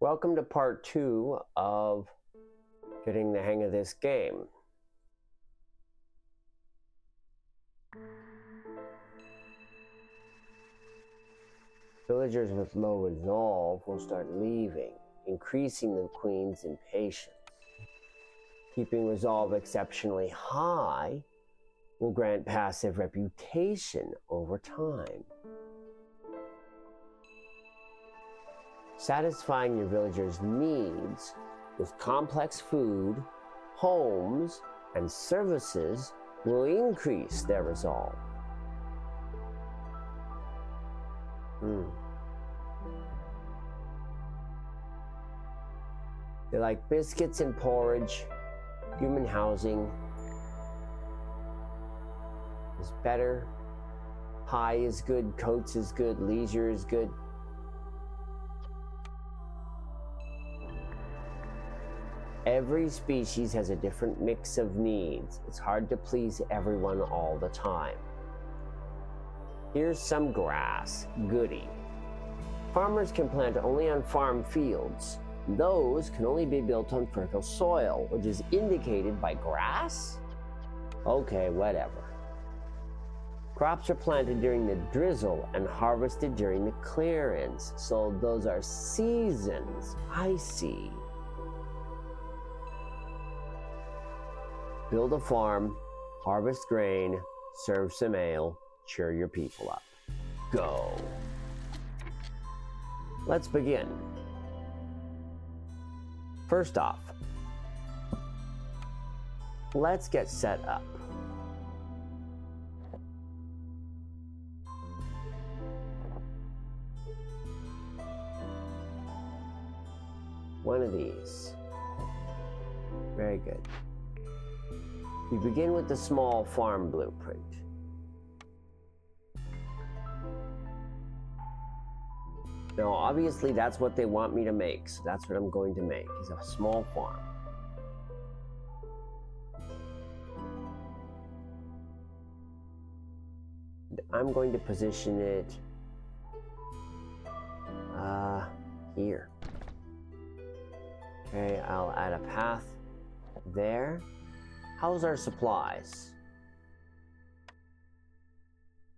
Welcome to part 2 of getting the hang of this game. Villagers with low resolve will start leaving, increasing the queen's impatience. Keeping resolve exceptionally high will grant passive reputation over time. Satisfying your villagers' needs with complex food, homes, and services will increase their resolve. They like biscuits and porridge. Human housing is better. High is good, coats is good, leisure is good. Every species has a different mix of needs. It's hard to please everyone all the time. Here's some grass, goody. Farmers can plant only on farm fields. Those can only be built on fertile soil, which is indicated by grass? Okay, whatever. Crops are planted during the drizzle and harvested during the clearance, so those are seasons. I see. Build a farm, harvest grain, serve some ale, cheer your people up. Go. Let's begin. First off, let's get set up. One of these. Very good. We begin with the small farm blueprint. Now, obviously, that's what they want me to make, so that's what I'm going to make, is a small farm. And I'm going to position it here. Okay, I'll add a path there. How's our supplies?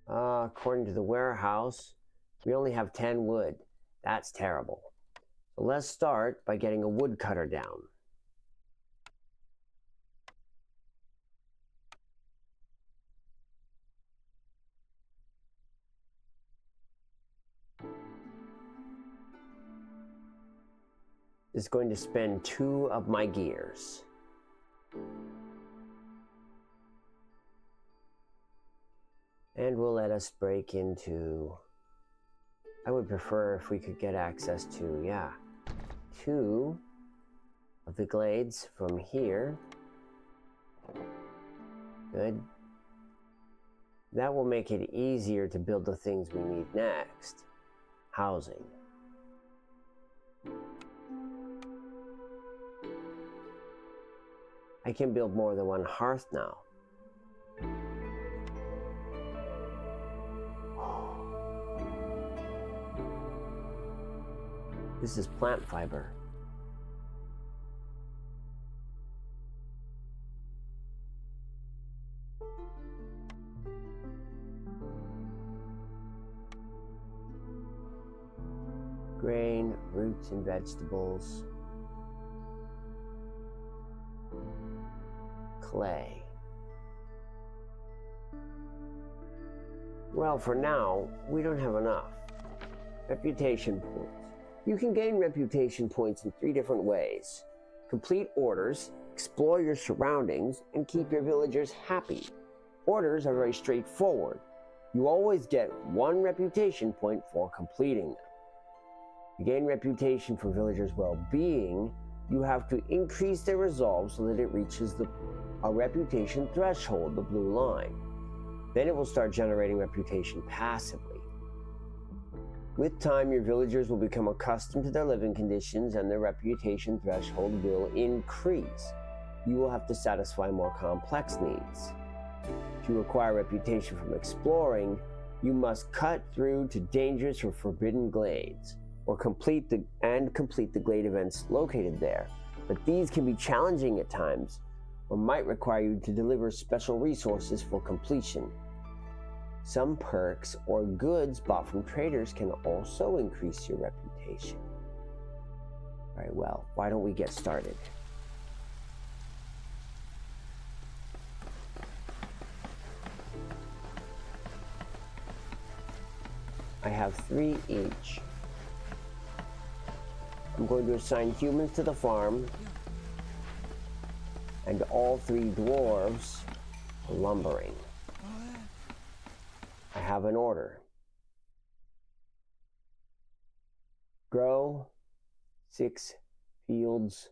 According to the warehouse, we only have 10 wood. That's terrible. So let's start by getting a woodcutter down. This is going to spend 2 of my gears. And will let us break into, I would prefer if we could get access to, 2 of the glades from here. Good. That will make it easier to build the things we need next. Housing. I can build more than one hearth now. This is plant fiber. Grain, roots, and vegetables. Clay. Well, for now, we don't have enough. Reputation points. You can gain reputation points in 3 different ways. Complete orders, explore your surroundings, and keep your villagers happy. Orders are very straightforward. You always get 1 reputation point for completing them. To gain reputation for villagers' well-being, you have to increase their resolve so that it reaches a reputation threshold, the blue line. Then it will start generating reputation passively. With time, your villagers will become accustomed to their living conditions and their reputation threshold will increase. You will have to satisfy more complex needs. To acquire reputation from exploring, you must cut through to dangerous or forbidden glades. or complete the glade events located there, but these can be challenging at times or might require you to deliver special resources for completion. Some perks or goods bought from traders can also increase your reputation. Very well, why don't we get started? I have 3 each. I'm going to assign humans to the farm and all 3 dwarves to lumbering. I have an order. Grow 6 fields.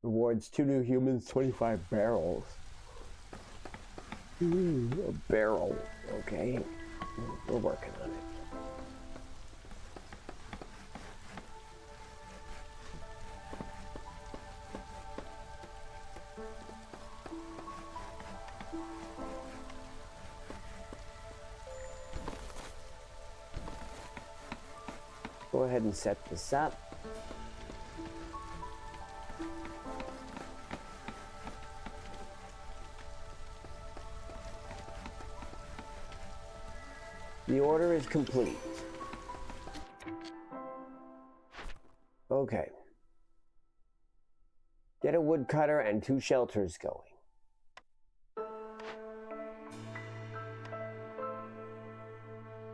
Rewards 2 new humans, 25 barrels. A barrel, okay. We're working on it. Go ahead and set this up. The order is complete. Okay. Get a woodcutter and 2 shelters going.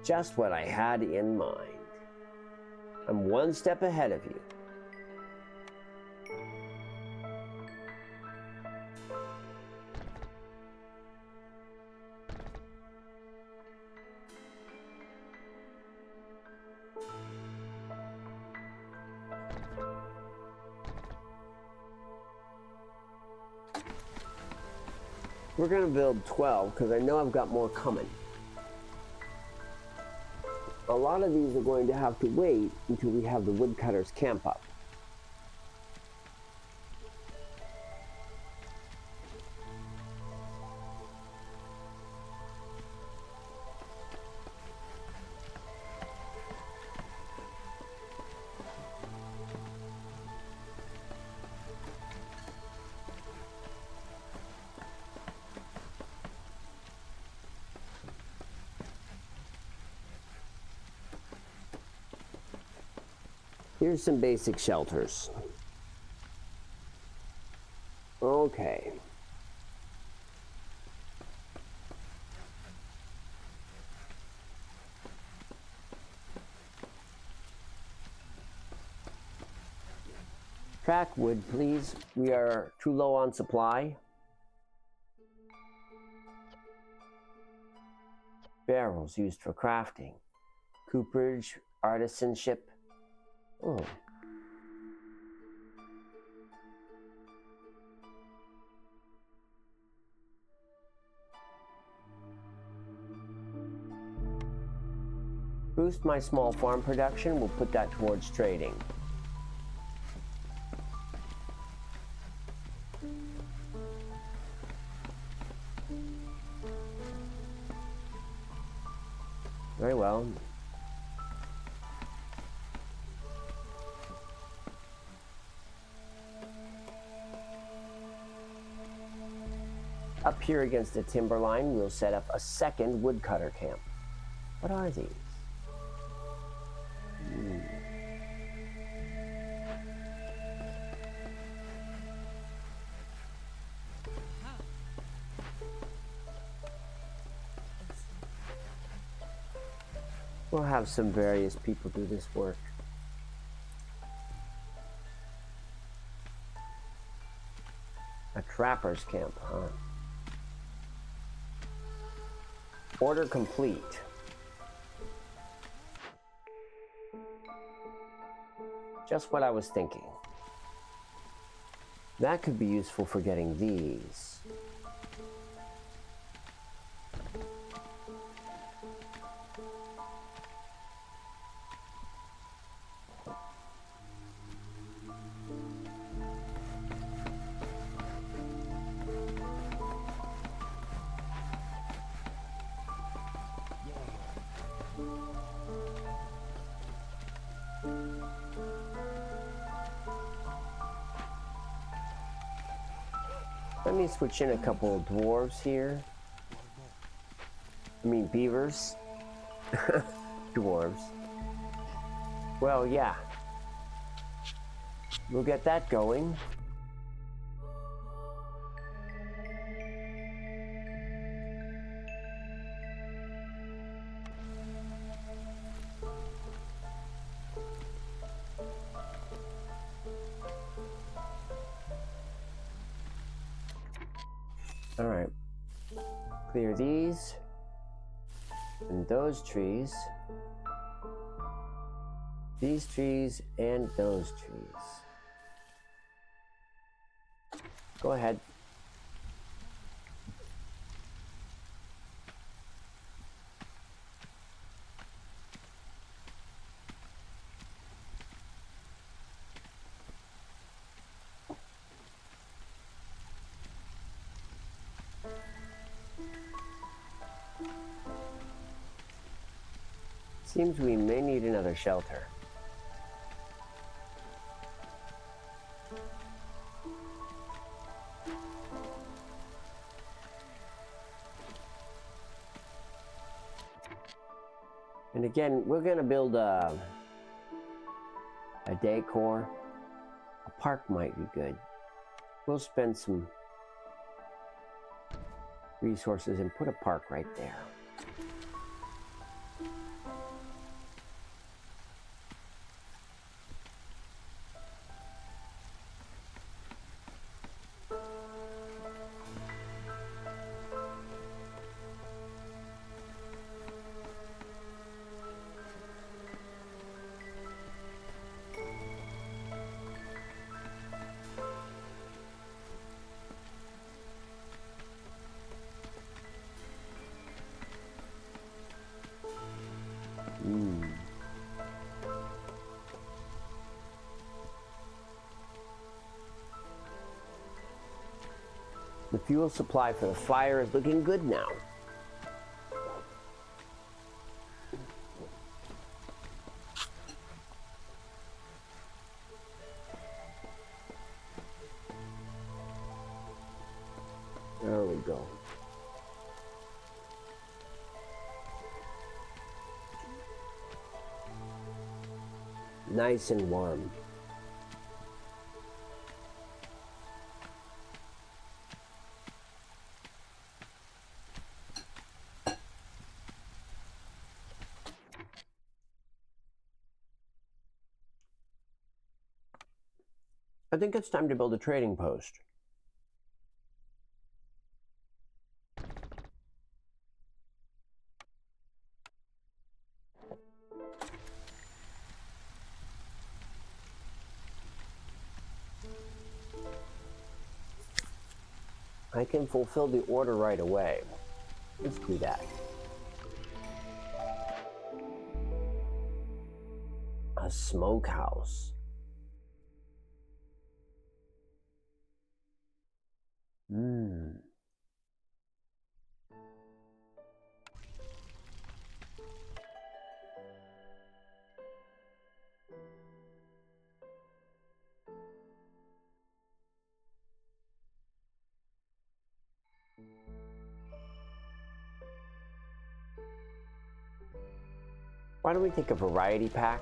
Just what I had in mind. I'm 1 step ahead of you. We're going to build 12 because I know I've got more coming. A lot of these are going to have to wait until we have the woodcutters camp up. Here's some basic shelters. Okay. Track wood, please. We are too low on supply. Barrels used for crafting. Cooperage, artisanship. Oh. Boost my small farm production. We'll put that towards trading. Very well. Up here against the timberline, we'll set up a second woodcutter camp. What are these? We'll have some various people do this work. A trapper's camp, huh? Order complete. Just what I was thinking. That could be useful for getting these. Let me switch in a couple of dwarves here. I mean beavers. Dwarves. Well, yeah. We'll get that going. All right. Clear these and those trees. These trees and those trees. Go ahead. Seems we may need another shelter. And again, we're gonna build a decor. A park might be good. We'll spend some resources and put a park right there. The fuel supply for the fire is looking good now. There we go. Nice and warm. I think it's time to build a trading post. I can fulfill the order right away. Let's do that. A smokehouse. Why don't we take a variety pack?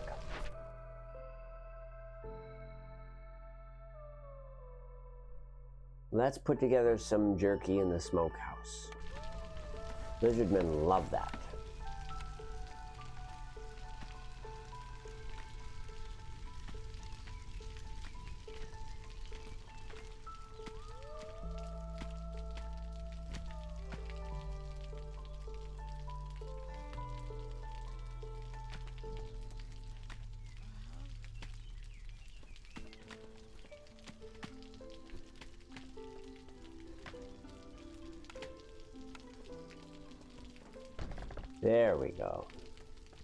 Let's put together some jerky in the smokehouse. Lizardmen love that. There we go.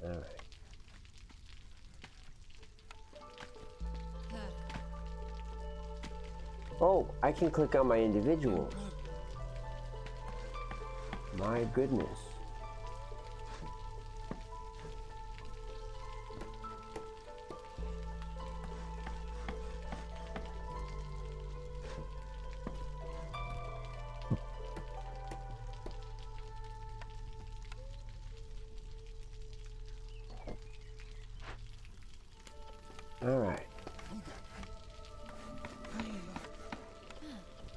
All right. Oh, I can click on my individuals. My goodness. All right.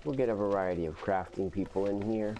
We'll get a variety of crafting people in here.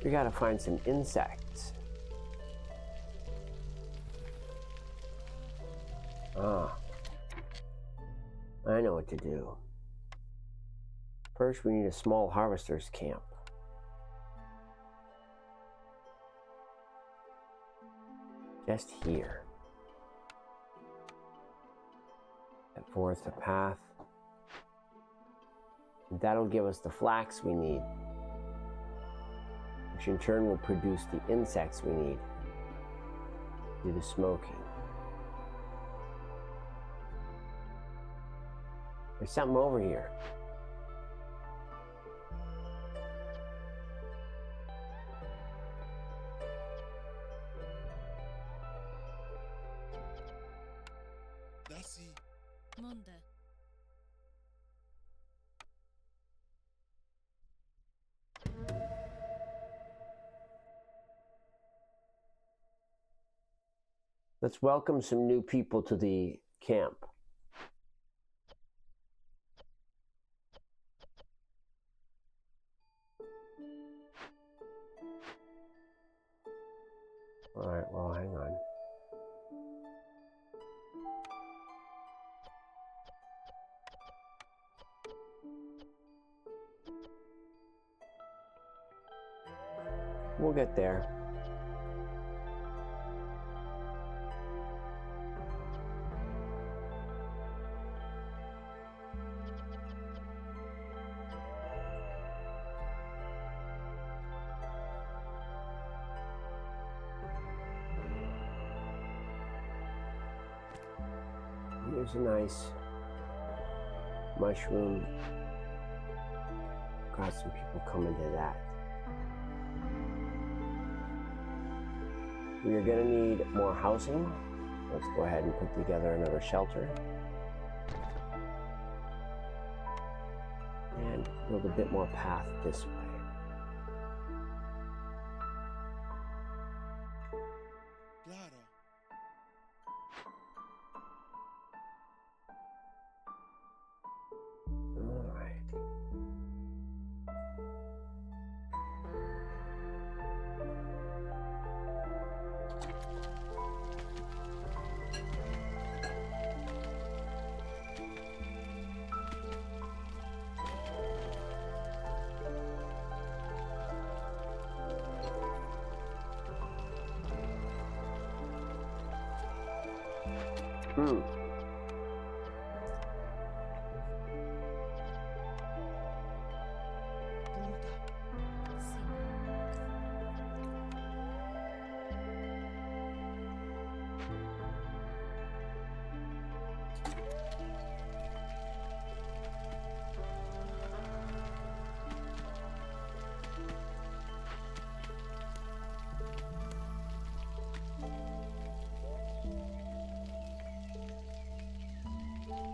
We gotta find some insects. Ah, I know what to do. First, we need a small harvester's camp. Just here. That forest a path. And that'll give us the flax we need, which in turn will produce the insects we need to do the smoking. There's something over here. Monde. Let's welcome some new people to the camp. All right, well, hang on. We'll get there. Here's a nice mushroom. Got some people coming to that. We are going to need more housing. Let's go ahead and put together another shelter. And build a bit more path this way. All right.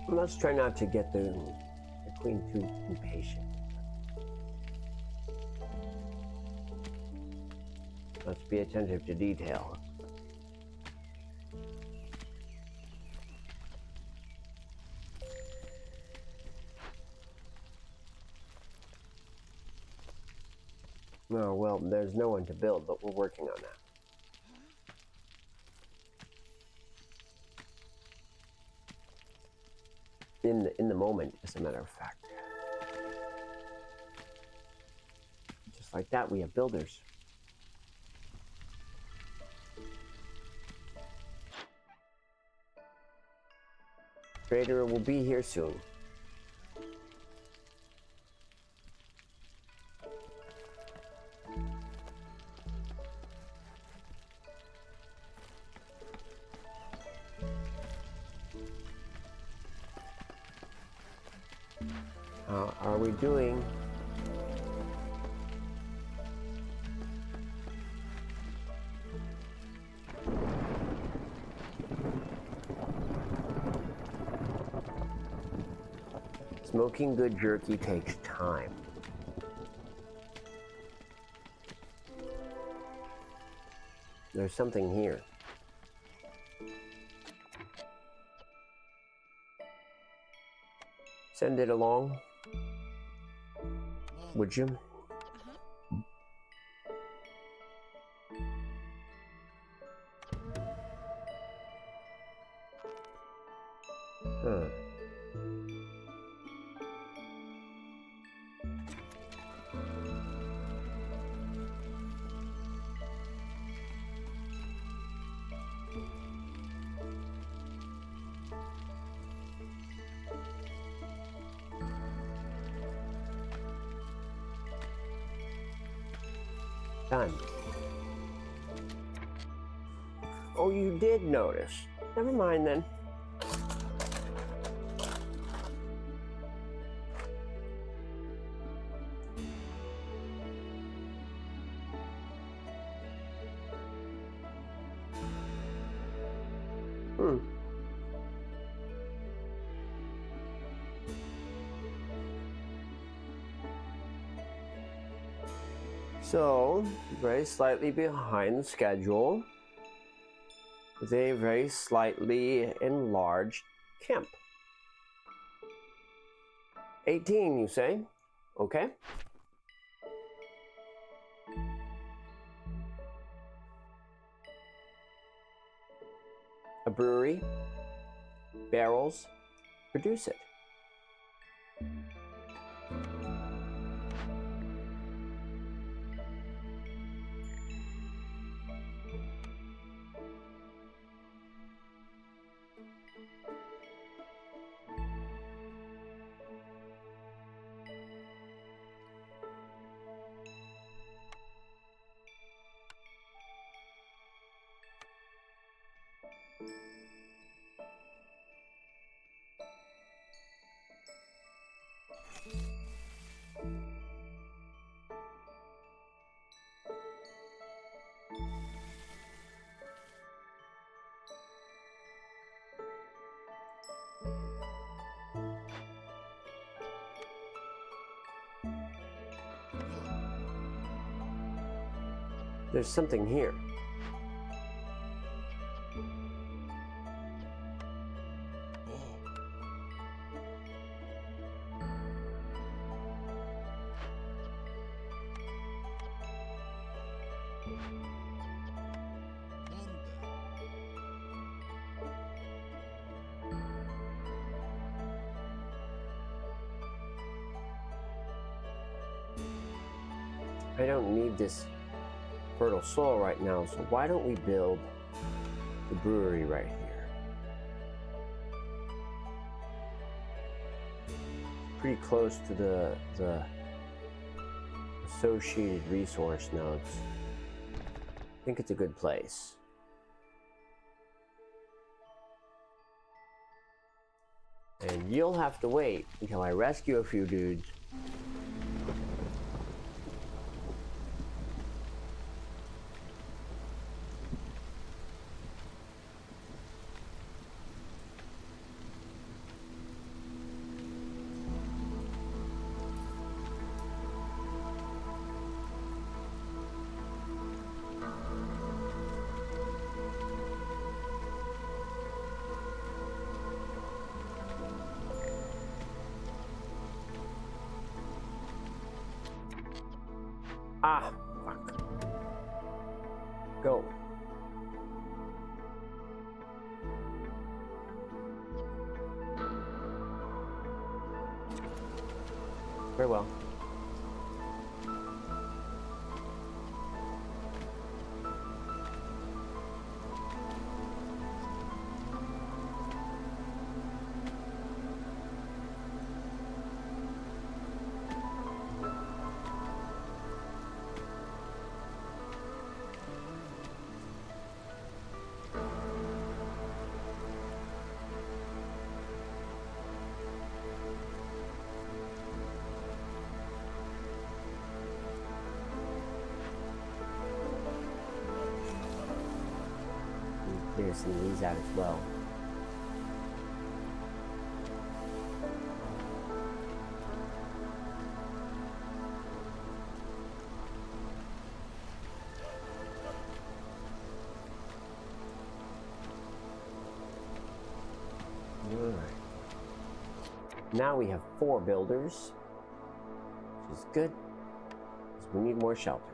Let's try not to get the queen too impatient. Let's be attentive to detail. Oh, well, there's no one to build, but we're working on that. In the moment, as a matter of fact. Just like that, we have builders. Trader will be here soon. doing? Smoking good jerky takes time. There's something here. Send it along, would you? Huh. Done. Oh, you did notice. Never mind then. So, very slightly behind the schedule, with a very slightly enlarged camp. 18, you say? Okay. A brewery, barrels, produce it. There's something here. I don't need this fertile soil right now, so why don't we build the brewery right here? Pretty close to the associated resource nodes. I think it's a good place. And you'll have to wait until I rescue a few dudes. Ah, fuck. Go. Very well. Clear some of these out as well. Alright. Now we have 4 builders, which is good, because we need more shelters.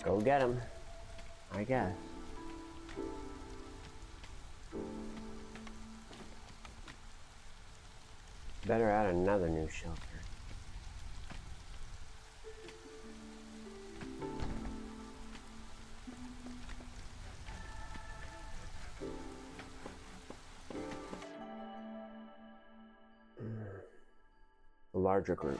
Go get him, I guess. Better add another new shelter. A larger group.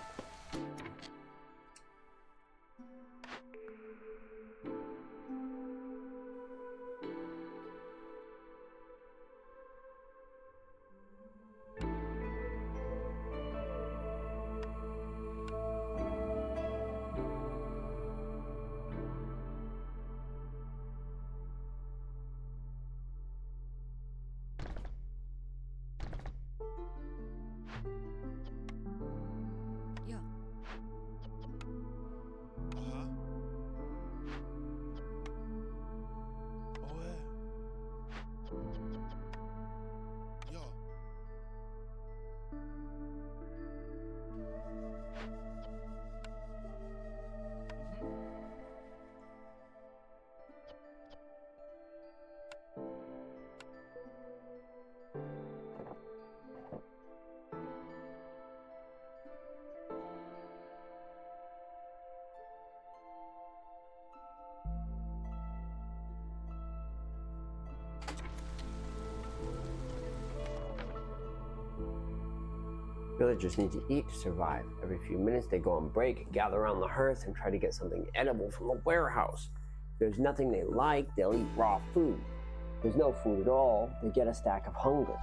Villagers need to eat to survive. Every few minutes they go on break, gather around the hearth, and try to get something edible from the warehouse. If there's nothing they like, they'll eat raw food. If there's no food at all, they get a stack of hunger.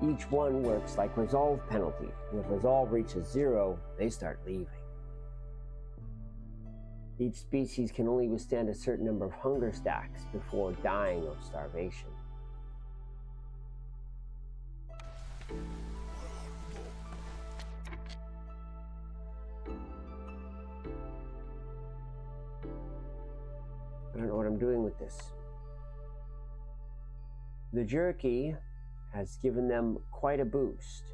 Each one works like resolve penalty, and if resolve reaches 0, they start leaving. Each species can only withstand a certain number of hunger stacks before dying of starvation. I don't know what I'm doing with this. The jerky has given them quite a boost.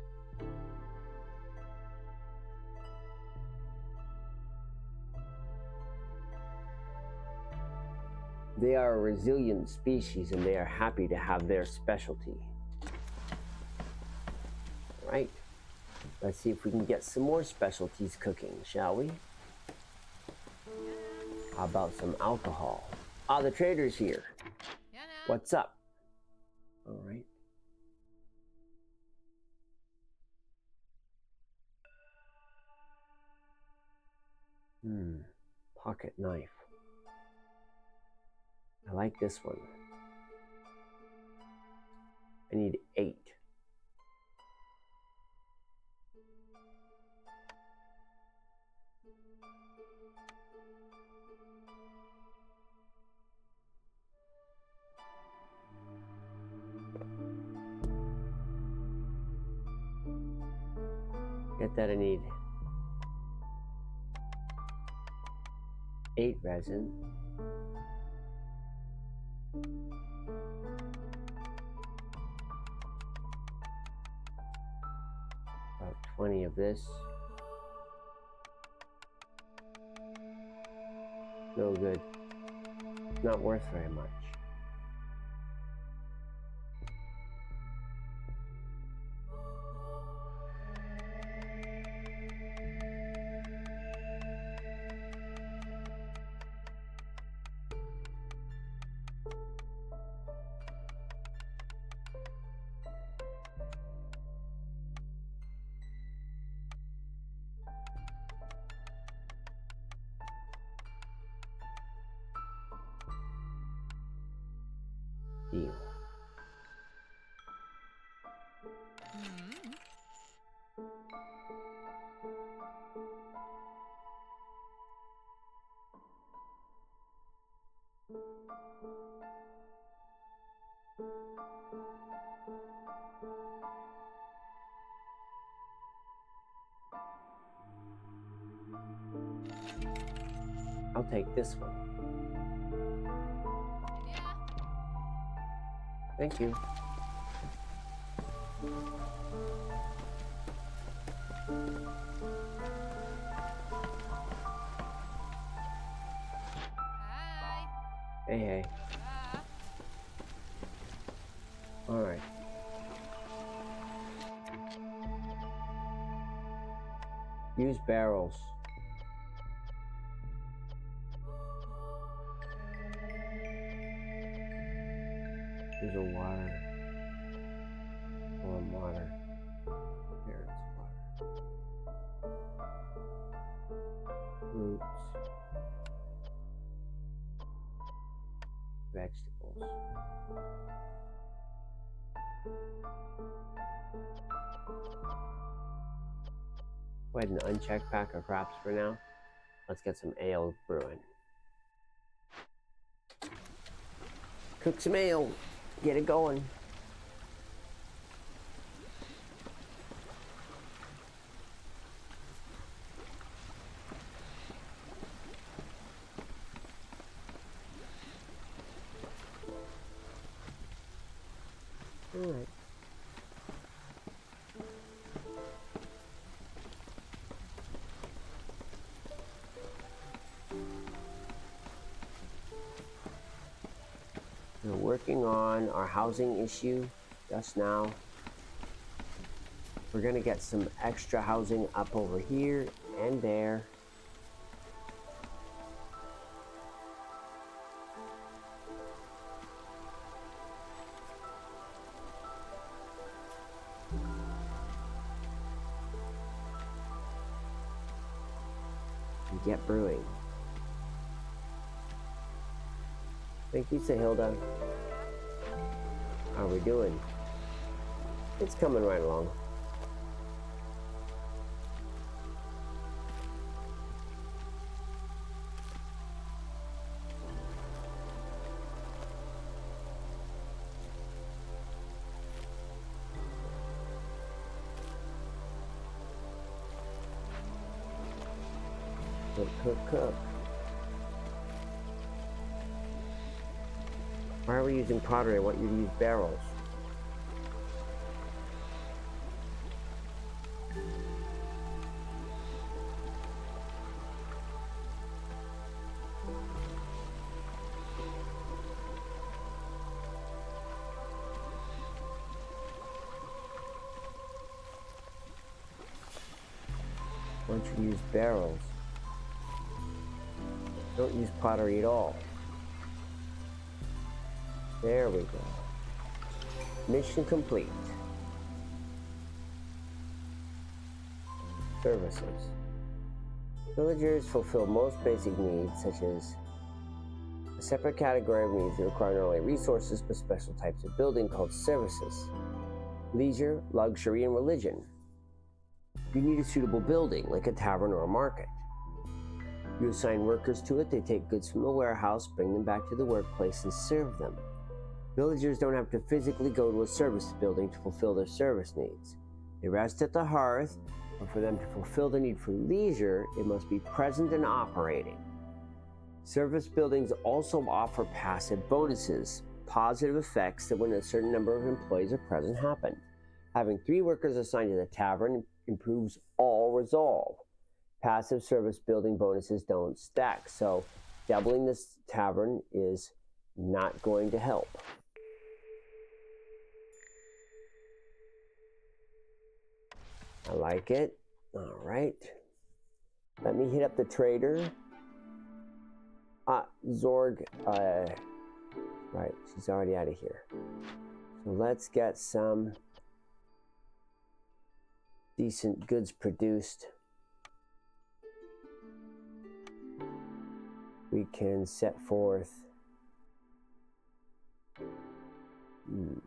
They are a resilient species and they are happy to have their specialty. All right, let's see if we can get some more specialties cooking, shall we? How about some alcohol? Ah, the trader's here. What's up? All right. Pocket knife. I like this one. I need 8. Get that, I need 8 resin. About 20 of this. No good. Not worth very much. deal. I'll take this one. Thank you. Hi. Hey. All right. Use barrels. There's a water. Warm water. Parents' water. Roots. Vegetables. Go ahead and uncheck pack our crops for now. Let's get some ale brewing. Cook some ale. Get it going. All right. We're working on our housing issue just now. We're gonna get some extra housing up over here and there. And get brewing. Thank you, Sahilda. How are we doing? It's coming right along. Cook. Why are we using pottery? I want you to use barrels. Why don't you use barrels? Don't use pottery at all. There we go. Mission complete. Services. Villagers fulfill most basic needs, such as a separate category of needs that require not only resources, but special types of building called services. Leisure, luxury, and religion. You need a suitable building, like a tavern or a market. You assign workers to it, they take goods from the warehouse, bring them back to the workplace, and serve them. Villagers don't have to physically go to a service building to fulfill their service needs. They rest at the hearth, but for them to fulfill the need for leisure, it must be present and operating. Service buildings also offer passive bonuses, positive effects that when a certain number of employees are present happen. Having 3 workers assigned to the tavern improves all resolve. Passive service building bonuses don't stack, so doubling this tavern is not going to help. I like it. All right. Let me hit up the trader. Zorg, right, she's already out of here. So let's get some decent goods produced. We can set forth Hmm.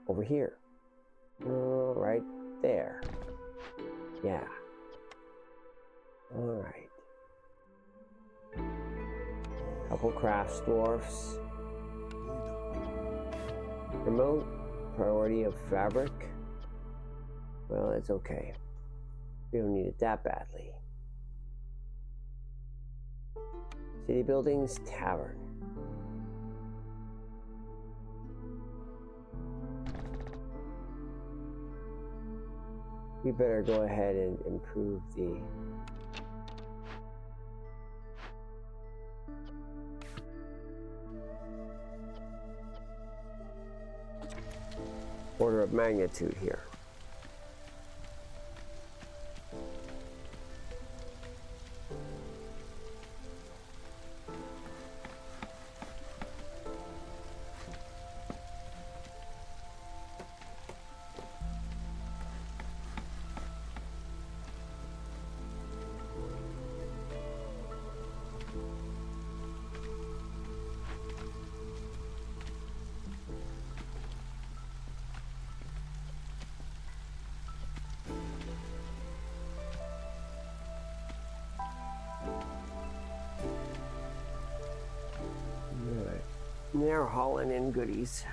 Over here. Right there. Yeah. All right. Couple craft dwarfs. Remote priority of fabric. Well, it's okay. We don't need it that badly. City buildings, tavern. We better go ahead and improve the order of magnitude here. They're hauling in goodies.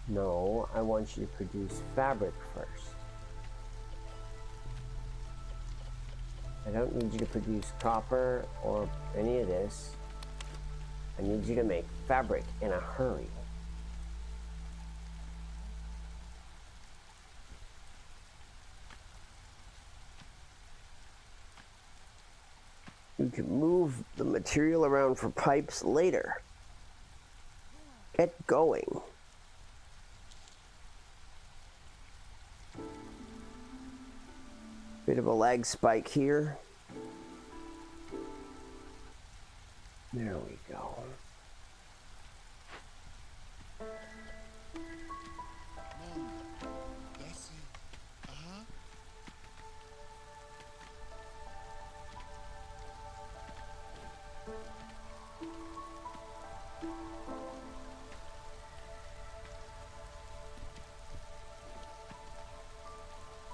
No, I want you to produce fabric first. I don't need you to produce copper or any of this. I need you to make fabric in a hurry. You can move the material around for pipes later. Get going. Bit of a lag spike here. There we go.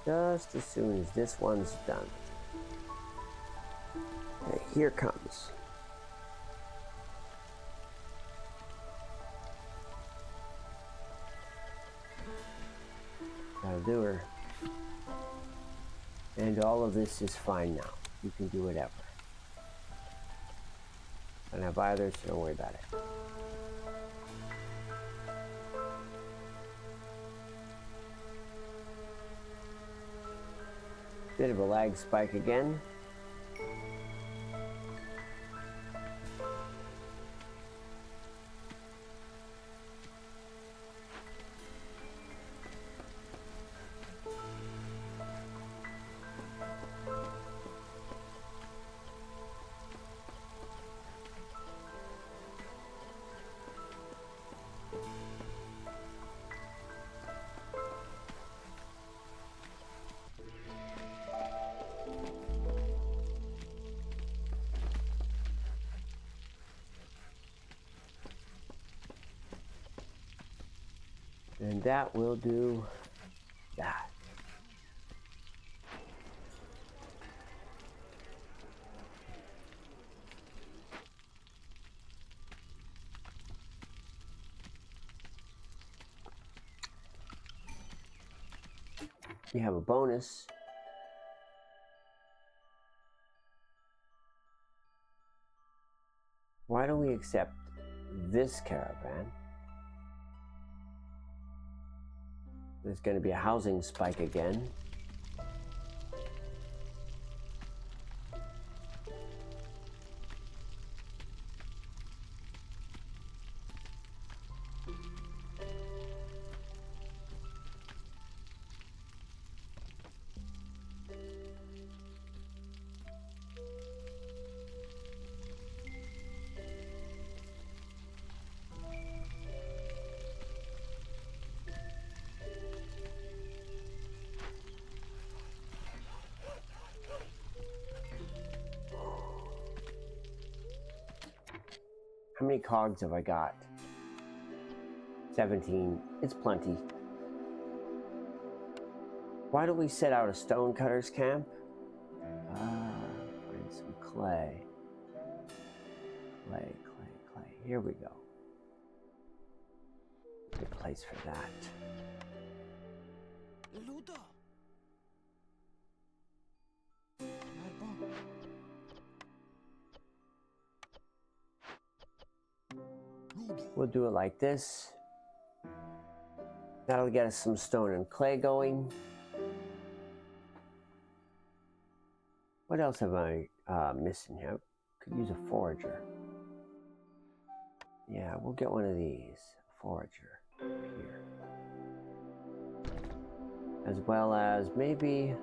Just as soon as this one's done. Okay, here comes. That'll do her. And all of this is fine now. You can do whatever. I don't have either, so don't worry about it. Bit of a lag spike again. And that will do that. You have a bonus. Why don't we accept this caravan? There's going to be a housing spike again. How many cogs have I got? 17. It's plenty. Why don't we set out a stonecutters camp? Find some clay. Clay. Here we go. Good place for that. We'll do it like this. That'll get us some stone and clay going. What else am I missing here? Could use a forager. Yeah, we'll get one of these. A forager here. As well as maybe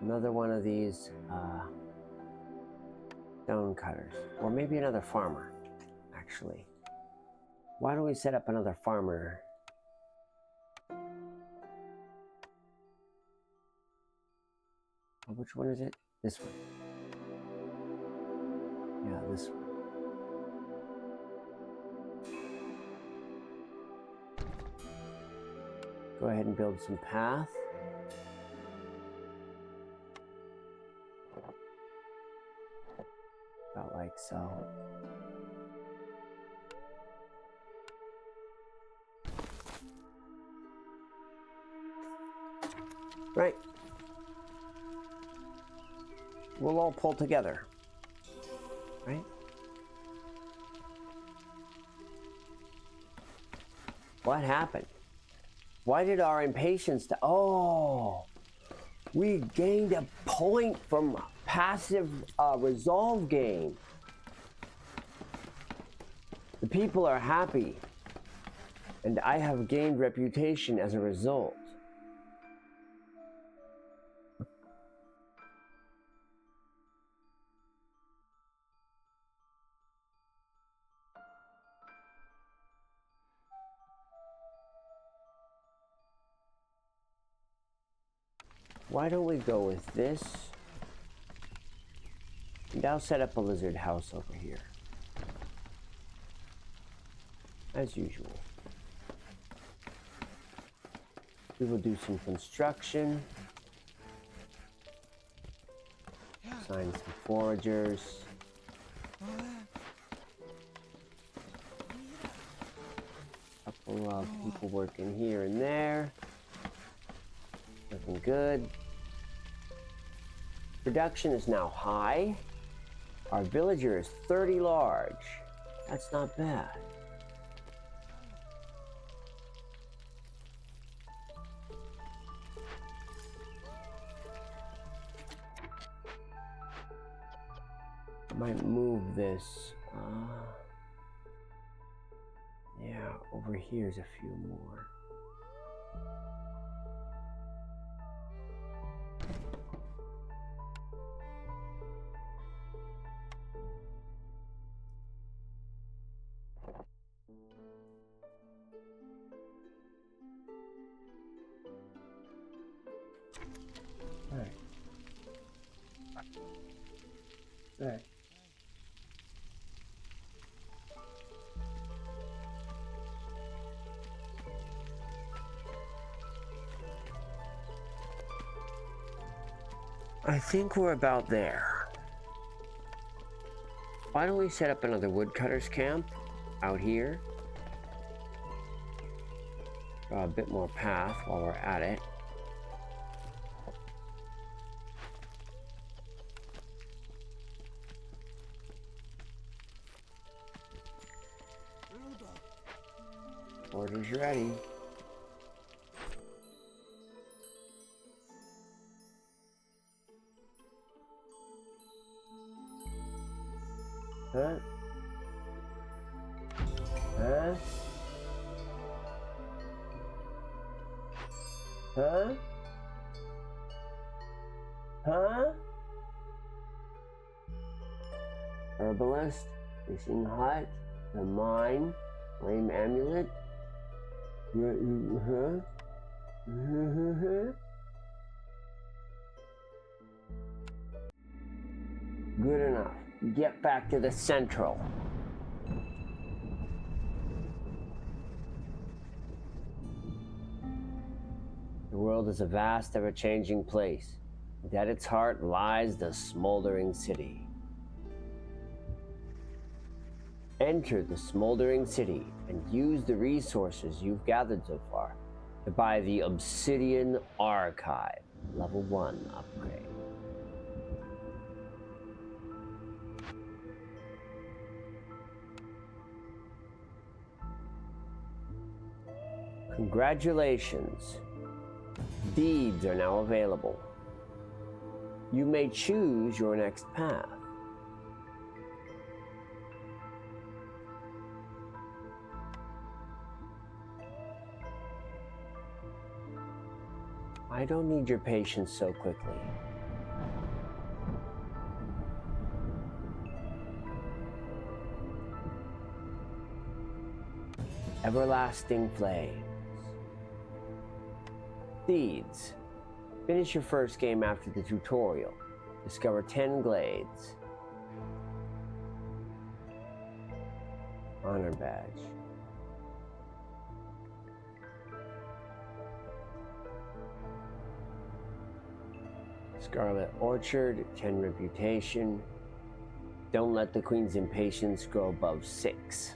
another one of these stone cutters. Or maybe another farmer, actually. Why don't we set up another farmer? Oh, which one is it? This one. Yeah, this one. Go ahead and build some path. About like so. Right. We'll all pull together. Right? What happened? Why did our impatience oh, we gained a point from passive resolve game. The people are happy, and I have gained reputation as a result. Why don't we go with this? And I'll set up a lizard house over here. As usual. We will do some construction. Assign some foragers. Couple of people working here and there. Looking good. Production is now high. Our villager is 30 large. That's not bad. I might move this. Yeah, over here's a few more. Right. I think we're about there. Why don't we set up another woodcutters camp out here? Draw a bit more path while we're at it. Order's ready. Huh? Huh? Huh? Huh? Herbalist, fishing hut, the mine, flame amulet. Huh? Good enough. get back to the Central. The world is a vast, ever-changing place, and at its heart lies the smoldering city. Enter the smoldering city and use the resources you've gathered so far to buy the Obsidian Archive Level 1 upgrade. Congratulations! Deeds are now available. You may choose your next path. I don't need your patience so quickly. Everlasting Flames. Deeds. Finish your first game after the tutorial. Discover 10 glades. Honor badge. Scarlet Orchard, 10 reputation. Don't let the Queen's impatience grow above 6.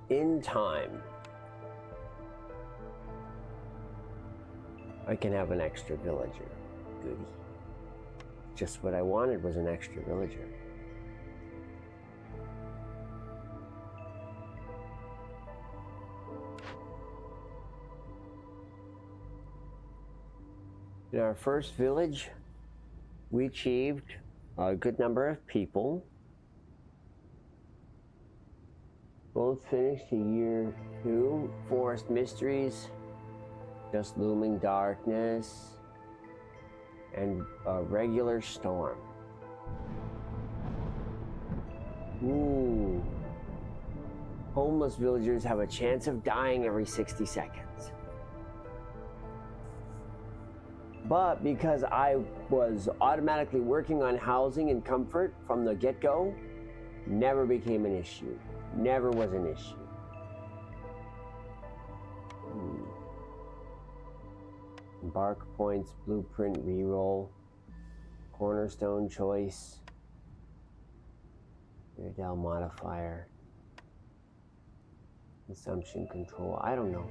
In time, I can have an extra villager. Goody. Just what I wanted was an extra villager. In our first village, we achieved a good number of people. Both finished a year 2, Forest Mysteries, Just Looming Darkness, and a Regular Storm. Ooh. Homeless villagers have a chance of dying every 60 seconds. But because I was automatically working on housing and comfort from the get-go, never became an issue. Never was an issue. Embark points, blueprint, reroll, cornerstone choice, Iredale modifier, consumption control. I don't know.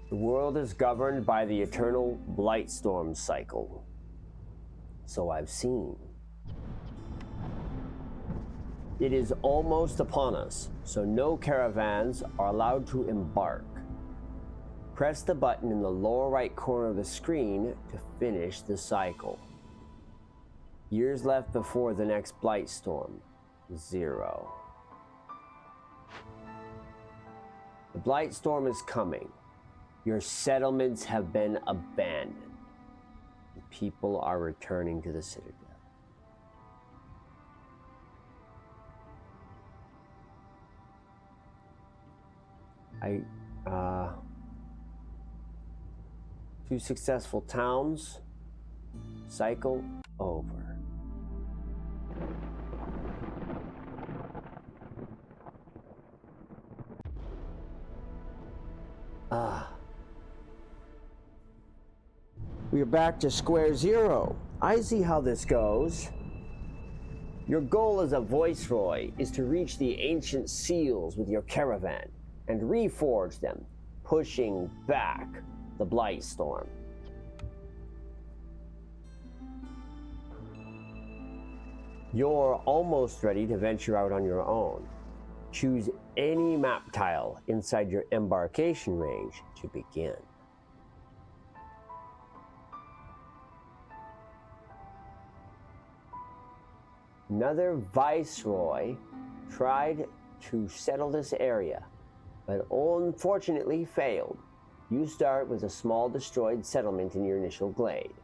The world is governed by the eternal Blightstorm cycle. So I've seen. It is almost upon us, so no caravans are allowed to embark. Press the button in the lower right corner of the screen to finish the cycle. Years left before the next Blightstorm, 0. The Blightstorm is coming. Your settlements have been abandoned. People are returning to the Citadel. Two successful towns. Cycle over. We are back to square zero. I see how this goes. Your goal as a Viceroy is to reach the ancient seals with your caravan and reforge them, pushing back the Blightstorm. You're almost ready to venture out on your own. Choose any map tile inside your embarkation range to begin. Another viceroy tried to settle this area, but unfortunately failed. You start with a small destroyed settlement in your initial glade.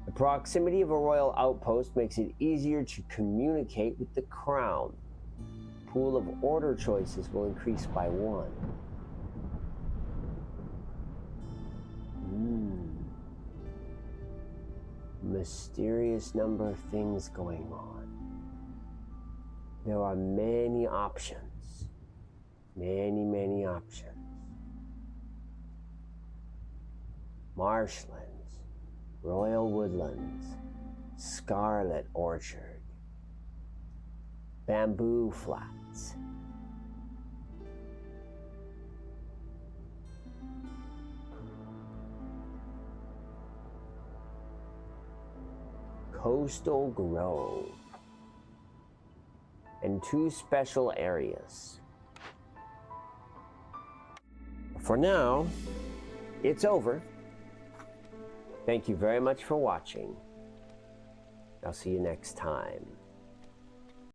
The proximity of a royal outpost makes it easier to communicate with the crown. Pool of order choices will increase by 1. Mysterious number of things going on. There are many options. Many options. Marshlands, Royal Woodlands, Scarlet Orchard, Bamboo Flats. Coastal Grove, and 2 special areas. For now, it's over. Thank you very much for watching. I'll see you next time.